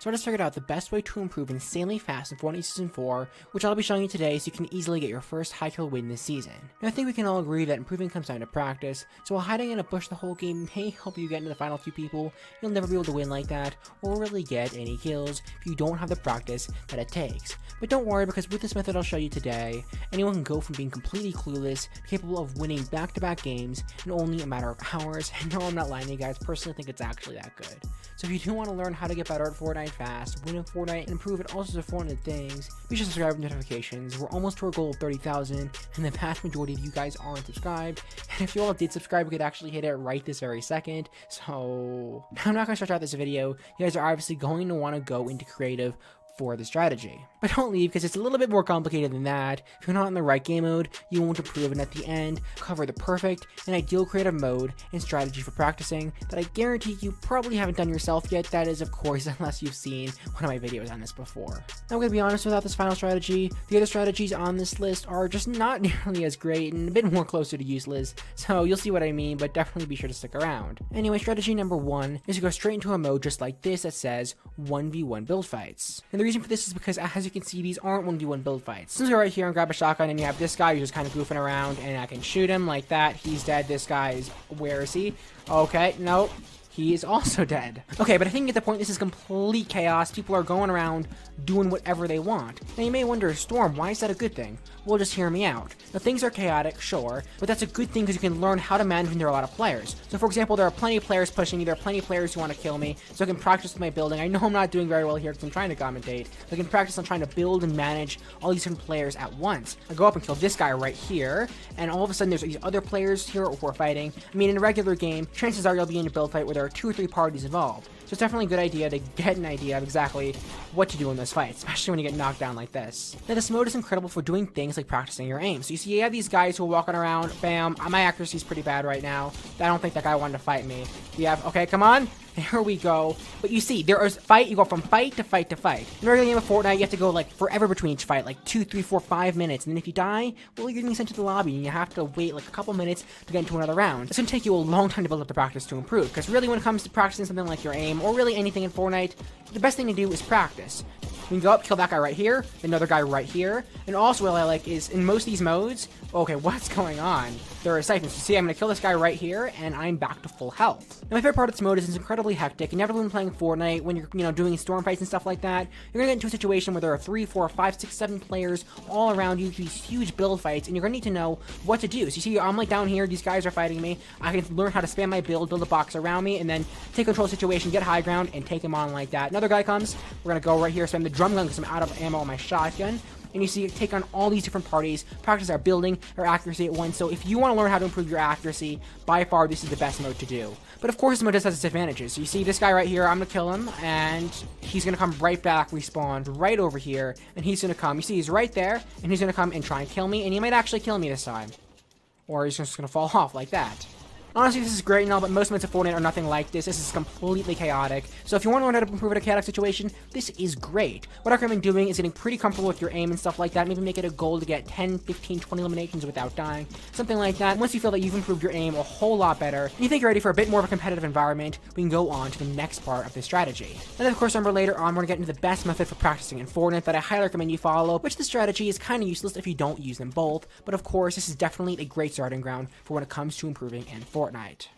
So I just figured out the best way to improve insanely fast in Fortnite Season 4, which I'll be showing you today so you can easily get your first high kill win this season. Now I think we can all agree that improving comes down to practice, so while hiding in a bush the whole game may help you get into the final few people, you'll never be able to win like that, or really get any kills if you don't have the practice that it takes. But don't worry, because with this method I'll show you today, anyone can go from being completely clueless to capable of winning back-to-back games in only a matter of hours, and no, I'm not lying to you guys, personally think it's actually that good. So if you do want to learn how to get better at Fortnite fast, win in Fortnite, and improve at all sorts of Fortnite things, be sure to subscribe with notifications. We're almost to our goal of 30,000, and the vast majority of you guys aren't subscribed, and if you all did subscribe, we could actually hit it right this very second. So I'm not going to stretch out this video. You guys are obviously going to want to go into creative for the strategy. But don't leave, because it's a little bit more complicated than that. If you're not in the right game mode, you won't improve, and at the end, cover the perfect and ideal creative mode and strategy for practicing that I guarantee you probably haven't done yourself yet. That is, of course, unless you've seen one of my videos on this before. Now, I'm going to be honest, without this final strategy, the other strategies on this list are just not nearly as great and a bit more closer to useless, so you'll see what I mean, but definitely be sure to stick around. Anyway, strategy number 1 is to go straight into a mode just like this that says 1v1 build fights. And the reason for this is because, as you can see, these aren't 1v1 build fights. Since you're right here and grab a shotgun and you have this guy who's just kind of goofing around, and I can shoot him like that. He's dead. This guy is... where is he? Okay, nope. He is also dead. Okay, but I think at the point this is complete chaos. People are going around doing whatever they want. Now you may wonder, Storm, why is that a good thing? Well, just hear me out. Now things are chaotic, sure, but that's a good thing because you can learn how to manage when there are a lot of players. So for example, there are plenty of players pushing me, there are plenty of players who want to kill me, so I can practice with my building. I know I'm not doing very well here because I'm trying to commentate, so I can practice on trying to build and manage all these different players at once. I go up and kill this guy right here, and all of a sudden there's these other players here who are fighting. I mean, in a regular game, chances are you'll be in a build fight where there are 2 or 3 parties involved. So it's definitely a good idea to get an idea of exactly what to do in those fights, especially when you get knocked down like this. Now this mode is incredible for doing things like practicing your aim. So you see you have these guys who are walking around, bam, my accuracy is pretty bad right now. I don't think that guy wanted to fight me. You have, okay, come on. Here we go. But you see, there is fight, you go from fight to fight to fight. In a regular game of Fortnite, you have to go like forever between each fight, like 2, 3, 4, 5 minutes. And then if you die, well, you're getting sent to the lobby and you have to wait like a couple minutes to get into another round. It's gonna take you a long time to build up the practice to improve, because really when it comes to practicing something like your aim, or really anything in Fortnite, the best thing to do is practice. You can go up, kill that guy right here, another guy right here, and also what I like is, in most of these modes, okay, what's going on? There are siphons. You see, I'm going to kill this guy right here, and I'm back to full health. And my favorite part of this mode is it's incredibly hectic, and never when playing Fortnite, when you're, doing storm fights and stuff like that, you're going to get into a situation where there are 3, 4, 5, 6, 7 players all around you, these huge build fights, and you're going to need to know what to do. So you see, I'm like down here, these guys are fighting me, I can learn how to spam my build a box around me, and then take control of the situation, get high ground, and take him on like that. Another guy comes, we're going to go right here, spam the drum gun because I'm out of ammo on my shotgun. And you see, take on all these different parties, practice our building, our accuracy at once. So if you want to learn how to improve your accuracy, by far this is the best mode to do. But of course this mode does have its advantages. So you see this guy right here, I'm going to kill him, and he's going to come right back, respawn right over here, and he's going to come. You see, he's right there, and he's going to come and try and kill me, and he might actually kill me this time. Or he's just going to fall off like that. Honestly, this is great and all, but most modes of Fortnite are nothing like this. This is completely chaotic. So if you want to learn how to improve at a chaotic situation, this is great. What I recommend doing is getting pretty comfortable with your aim and stuff like that. Maybe make it a goal to get 10, 15, 20 eliminations without dying. Something like that. Once you feel that you've improved your aim a whole lot better, and you think you're ready for a bit more of a competitive environment, we can go on to the next part of this strategy. And then, of course, remember later on, we're going to get into the best method for practicing in Fortnite that I highly recommend you follow, which the strategy is kind of useless if you don't use them both. But of course, this is definitely a great starting ground for when it comes to improving in Fortnite.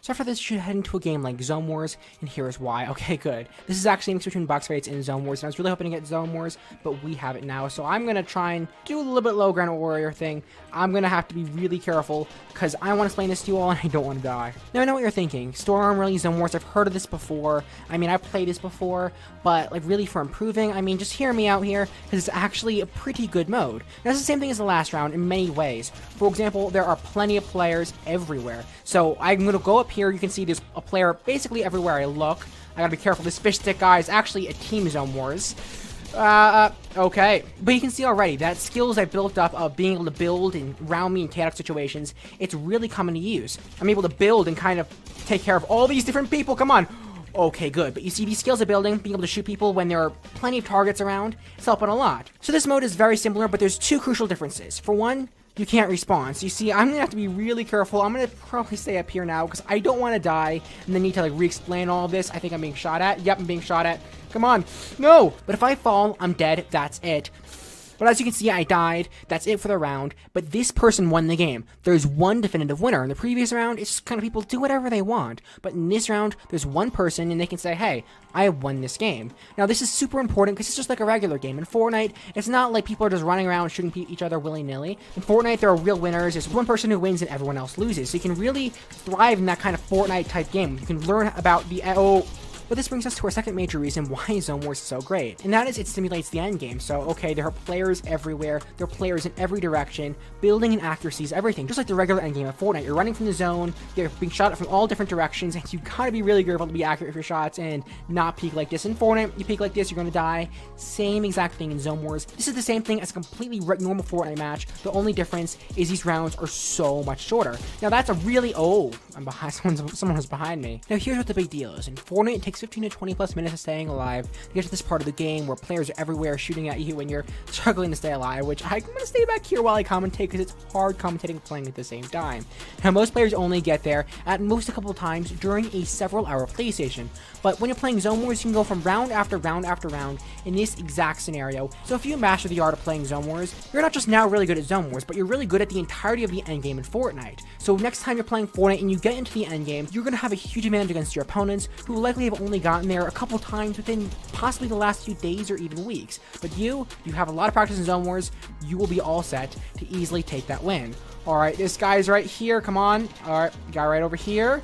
So after this, you should head into a game like Zone Wars, and here's why. Okay, good. This is actually a mix between box fights and Zone Wars, and I was really hoping to get Zone Wars, but we have it now. So I'm going to try and do a little bit low ground warrior thing. I'm going to have to be really careful, because I want to explain this to you all, and I don't want to die. Now, I know what you're thinking. Storm, really, Zone Wars, I've heard of this before. I mean, I've played this before, but, like, really for improving, I mean, just hear me out here, because it's actually a pretty good mode. Now, it's the same thing as the last round in many ways. For example, there are plenty of players everywhere. So I'm going to go up here. You can see there's a player basically everywhere I look. I gotta be careful. This fish stick guy is actually a team Zone Wars. Okay. But you can see already that skills I built up of being able to build and round me in chaotic situations, it's really coming to use. I'm able to build and kind of take care of all these different people. Come on. Okay, good. But you see, these skills of building, being able to shoot people when there are plenty of targets around, it's helping a lot. So this mode is very similar, but there's 2 crucial differences. For one, you can't respawn. So you see, I'm gonna have to be really careful. I'm gonna probably stay up here now because I don't want to die and then need to like re-explain all of this. I think I'm being shot at. Yep, I'm being shot at. Come on. No! But if I fall, I'm dead. That's it. But as you can see, I died. That's it for the round. But this person won the game. There's one definitive winner. In the previous round, it's just kind of people do whatever they want. But in this round, there's one person, and they can say, hey, I have won this game. Now, this is super important because it's just like a regular game. In Fortnite, it's not like people are just running around shooting each other willy-nilly. In Fortnite, there are real winners. There's one person who wins and everyone else loses. So you can really thrive in that kind of Fortnite-type game. You can learn about the... But this brings us to our second major reason why Zone Wars is so great, and that is it stimulates the end game. So, okay, there are players everywhere, there are players in every direction, building and accuracy is everything, just like the regular end game of Fortnite. You're running from the zone, you're being shot at from all different directions, and you gotta be really careful to be accurate with your shots and not peek like this. In Fortnite, you peek like this, you're gonna die. Same exact thing in Zone Wars. This is the same thing as a completely normal Fortnite match. The only difference is these rounds are so much shorter. Now that's a really, I'm behind, someone was behind me. Now here's what the big deal is. In Fortnite, it takes 15 to 20 plus minutes of staying alive to get to this part of the game where players are everywhere shooting at you when you're struggling to stay alive, which I'm going to stay back here while I commentate because it's hard commentating and playing at the same time. Now most players only get there at most a couple of times during a several hour play station, but when you're playing Zone Wars, you can go from round after round after round in this exact scenario. So if you master the art of playing Zone Wars, you're not just now really good at Zone Wars, but you're really good at the entirety of the endgame in Fortnite. So next time you're playing Fortnite and you get into the endgame, you're going to have a huge advantage against your opponents who likely have only gotten there a couple times within possibly the last few days or even weeks. But you have a lot of practice in Zone Wars, you will be all set to easily take that win. Alright, this guy's right here, come on. Alright, guy right over here.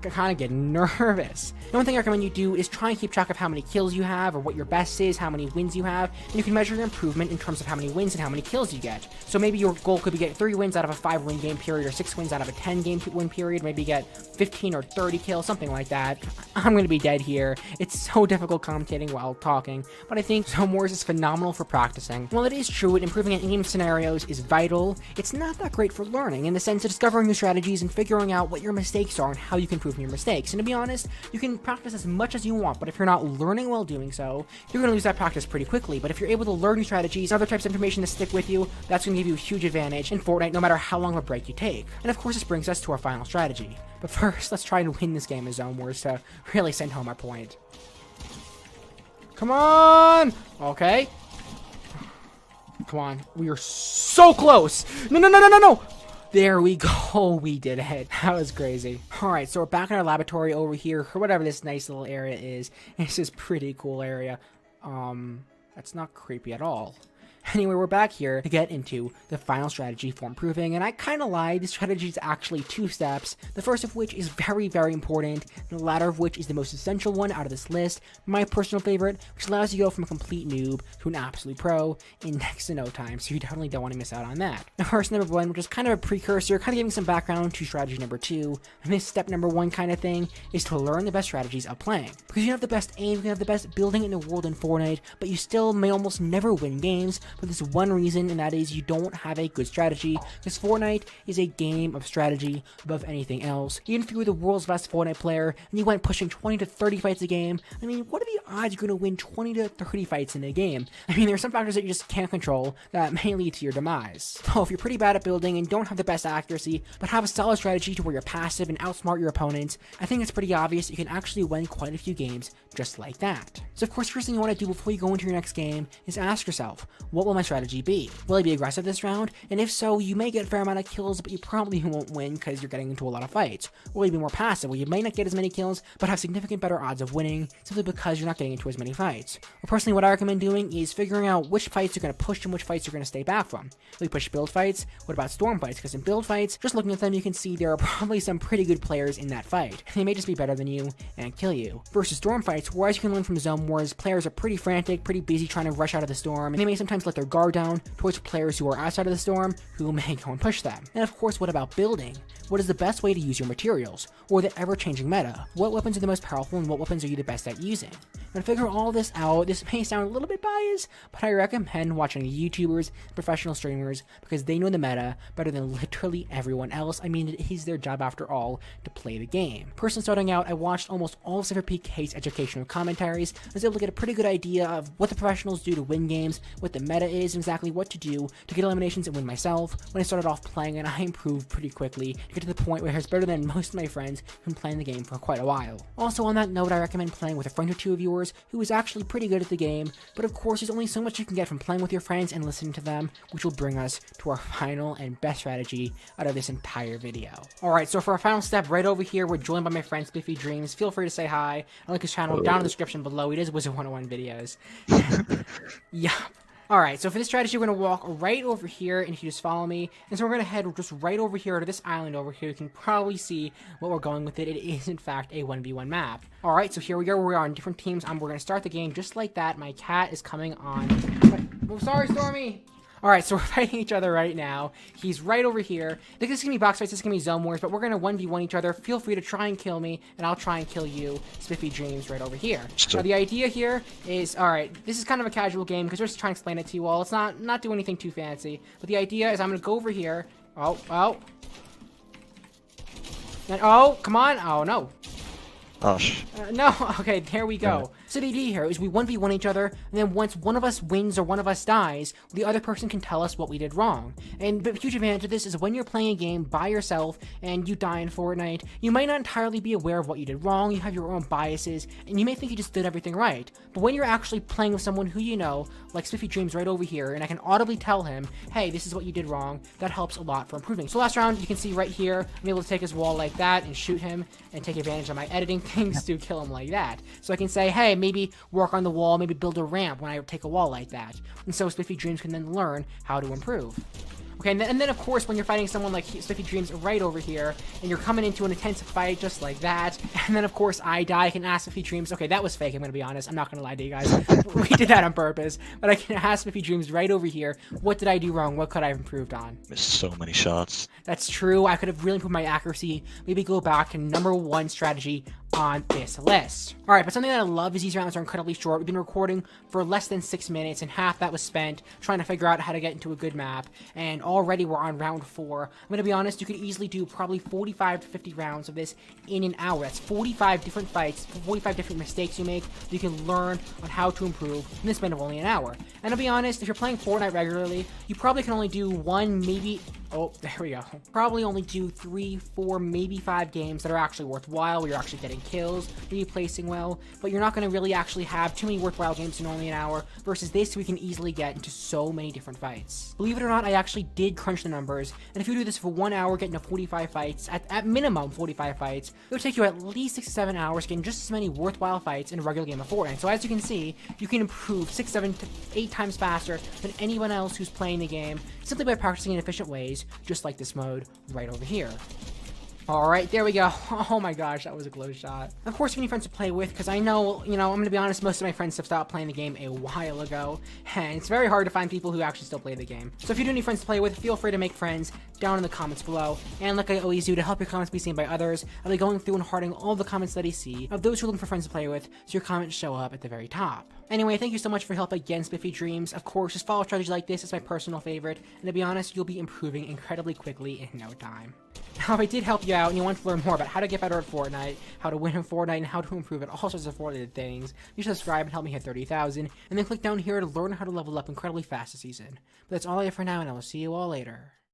I kind of get nervous. The one thing I recommend you do is try and keep track of how many kills you have or what your best is, how many wins you have, and you can measure your improvement in terms of how many wins and how many kills you get. So maybe your goal could be get 3 wins out of a 5-win game period or 6 wins out of a 10-game win period, maybe get 15 or 30 kills, something like that. I'm going to be dead here. It's so difficult commentating while talking, but I think Zone Wars is phenomenal for practicing. While it is true that improving in-game scenarios is vital, it's not that great for learning in the sense of discovering new strategies and figuring out what your mistakes are and how you can improve from your mistakes. And to be honest, you can practice as much as you want, but if you're not learning while doing so, you're going to lose that practice pretty quickly. But if you're able to learn new strategies and other types of information to stick with you, that's going to give you a huge advantage in Fortnite no matter how long of a break you take. And of course, this brings us to our final strategy. But first, let's try and win this game of Zone Wars to really send home our point. Come on! Okay. Come on. We are so close! No, no, no, no, no, no! There we go, we did it. That was crazy. Alright, so we're back in our laboratory over here, or whatever this nice little area is. This is a pretty cool area. That's not creepy at all. Anyway, we're back here to get into the final strategy for improving, and I kind of lied. The strategy is actually 2 steps, the first of which is very, very important, and the latter of which is the most essential one out of this list, my personal favorite, which allows you to go from a complete noob to an absolute pro in next to no time, so you definitely don't want to miss out on that. Now, first, number 1, which is kind of a precursor, kind of giving some background to strategy number 2, and this step number 1 kind of thing is to learn the best strategies of playing. Because you have the best aim, you can have the best building in the world in Fortnite, but you still may almost never win games, but there's one reason, and that is you don't have a good strategy, because Fortnite is a game of strategy above anything else. Even if you were the world's best Fortnite player, and you went pushing 20 to 30 fights a game, I mean, what are the odds you're going to win 20 to 30 fights in a game? I mean, there are some factors that you just can't control that may lead to your demise. So if you're pretty bad at building and don't have the best accuracy, but have a solid strategy to where you're passive and outsmart your opponents, I think it's pretty obvious you can actually win quite a few games just like that. So of course, the first thing you want to do before you go into your next game is ask yourself, what will my strategy be? Will I be aggressive this round? And if so, you may get a fair amount of kills, but you probably won't win because you're getting into a lot of fights. Or will you be more passive? Well, you may not get as many kills, but have significant better odds of winning simply because you're not getting into as many fights. Well, personally, what I recommend doing is figuring out which fights you're going to push and which fights you're going to stay back from. Will you push build fights? What about storm fights? Because in build fights, just looking at them, you can see there are probably some pretty good players in that fight. They may just be better than you and kill you. Versus storm fights, where as you can learn from Zone Wars, players are pretty frantic, pretty busy trying to rush out of the storm, and they may sometimes let their guard down towards players who are outside of the storm who may go and push them. And of course, what about building? What is the best way to use your materials, or the ever-changing meta? What weapons are the most powerful and what weapons are you the best at using? And to figure all this out, this may sound a little bit biased, but I recommend watching YouTubers, professional streamers, because they know the meta better than literally everyone else. I mean, it is their job after all to play the game. Personally starting out, I watched almost all of CypherPK's educational commentaries. I was able to get a pretty good idea of what the professionals do to win games, what the meta is, and exactly what to do to get eliminations and win myself. When I started off playing it, I improved pretty quickly to get to the point where it's better than most of my friends who've been playing the game for quite a while. Also on that note, I recommend playing with a friend or two of yours who is actually pretty good at the game, but of course there's only so much you can get from playing with your friends and listening to them, which will bring us to our final and best strategy out of this entire video. Alright, so for our final step, right over here, we're joined by my friend Spiffy Dreams. Feel free to say hi. I link his channel down in the description below. He does Wizard 101 videos. Yeah. Alright, so for this strategy, we're going to walk right over here, and if you just follow me, and so we're going to head just right over here to this island over here. You can probably see what we're going with it. It is, in fact, a 1v1 map. Alright, so here we are. We are on different teams. We're going to start the game just like that. My cat is coming on. Oh, sorry, Stormy! Alright, so we're fighting each other right now. He's right over here. This is going to be box fights, this is going to be zone wars, but we're going to 1v1 each other. Feel free to try and kill me, and I'll try and kill you, Spiffy Dreams, right over here. Now, the idea here is, alright, this is kind of a casual game, because we're just trying to explain it to you all. Let's not do anything too fancy. But the idea is I'm going to go over here. Oh. And, oh, come on. Oh, no. No, okay, there we go. So the idea here is we 1v1 each other, and then once one of us wins or one of us dies, the other person can tell us what we did wrong. And the huge advantage of this is when you're playing a game by yourself and you die in Fortnite, you might not entirely be aware of what you did wrong, you have your own biases, and you may think you just did everything right. But when you're actually playing with someone who you know, like Spiffy Dreams right over here, and I can audibly tell him, hey, this is what you did wrong, that helps a lot for improving. So last round, you can see right here, I'm able to take his wall like that and shoot him, and take advantage of my editing things to kill him like that. So I can say, hey, maybe work on the wall, maybe build a ramp when I take a wall like that. And so Spiffy Dreams can then learn how to improve. Okay, and then of course, when you're fighting someone like Spiffy Dreams right over here, and you're coming into an intense fight just like that, and then of course I die, I can ask Spiffy Dreams, okay, that was fake, I'm gonna be honest, I'm not gonna lie to you guys, we did that on purpose, but I can ask Spiffy Dreams right over here, what did I do wrong, what could I have improved on? Missed so many shots. That's true, I could have really improved my accuracy, maybe go back to #1 strategy on this list. Alright, but something that I love is these rounds are incredibly short. We've been recording for less than 6 minutes, and half that was spent trying to figure out how to get into a good map, and already we're on round 4. I'm gonna be honest, you could easily do probably 45 to 50 rounds of this in an hour. That's 45 different fights, 45 different mistakes you make, so you can learn on how to improve in the span of only an hour. And I'll be honest, if you're playing Fortnite regularly, you probably can only do 1, maybe, oh, there we go. Probably only do 3, 4, maybe 5 games that are actually worthwhile, where you're actually getting kills, where you're placing well, but you're not going to really actually have too many worthwhile games in only an hour, versus this we can easily get into so many different fights. Believe it or not, I actually did crunch the numbers, and if you do this for 1 hour, getting to 45 fights, at minimum 45 fights, it would take you at least 6 to 7 hours getting just as many worthwhile fights in a regular game of Fortnite. So as you can see, you can improve 6, 7 to 8 times faster than anyone else who's playing the game, simply by practicing in efficient ways, just like this mode right over here. Alright, there we go. Oh my gosh, that was a close shot. Of course, you need friends to play with, because I know, I'm gonna be honest, most of my friends have stopped playing the game a while ago, and it's very hard to find people who actually still play the game. So if you do need friends to play with, feel free to make friends down in the comments below, and like I always do, to help your comments be seen by others, I'll be going through and hearting all the comments that I see of those who are looking for friends to play with, so your comments show up at the very top. Anyway, thank you so much for your help again, Spiffy Dreams. Of course, just follow strategies like this, it's my personal favorite, and to be honest, you'll be improving incredibly quickly in no time. Now, if I did help you out and you want to learn more about how to get better at Fortnite, how to win in Fortnite, and how to improve at all sorts of Fortnite things, you should subscribe and help me hit 30,000, and then click down here to learn how to level up incredibly fast this season. But that's all I have for now, and I will see you all later.